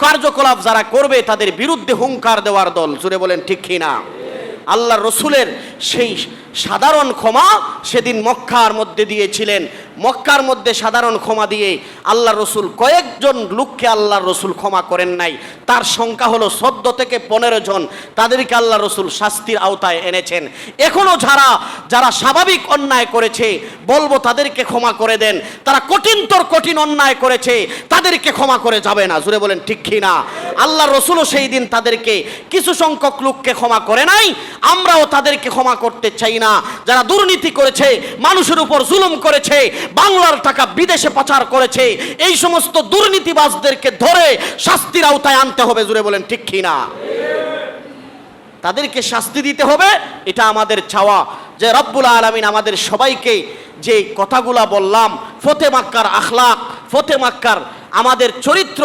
কার্যকলাপ যারা করবে তাদের বিরুদ্ধে হুঙ্কার দেওয়ার দল। জুড়ে বলেন ঠিক কিনা? আল্লাহ রসুলের সেই সাধারণ ক্ষমা সেদিন মক্কার মধ্যে দিয়েছিলেন। মক্কার মধ্যে সাধারণ ক্ষমা দিয়ে আল্লাহ রসুল কয়েকজন লোককে আল্লাহ রসুল ক্ষমা করেন নাই, তার সংখ্যা হলো 14 থেকে 15 জন। তাদেরকে আল্লাহ রসুল শাস্তির আওতায় এনেছেন। এখনো যারা স্বাভাবিক অন্যায় করেছে বলবো তাদেরকে ক্ষমা করে দেন, তারা কঠিনতর কঠিন অন্যায় করেছে তাদেরকে ক্ষমা করে যাবে না। জুড়ে বলেন ঠিক কিনা? আল্লাহ রসুলও সেই দিন তাদেরকে কিছু সংখ্যক লোককে ক্ষমা করে নাই, আমরাও তাদেরকে ক্ষমা করতে চাই না। যারা দুর্নীতি করেছে, মানুষের উপর জুলুম করেছে, বাংলার টাকা বিদেশে পাচার করেছে, এই সমস্ত দুর্নীতিবাজদেরকে ধরে শাস্তির আওতায় আনতে হবে। জুড়ে বলেন ঠিক কিনা? তাদেরকে শাস্তি দিতে হবে, এটা আমাদের চাওয়া। যে রব্বুল আলামিন আমাদের সবাইকে যে কথাগুলা বললাম, ফতে মাক্কার আখলাক, ফতে মাক্কার আমাদের চরিত্র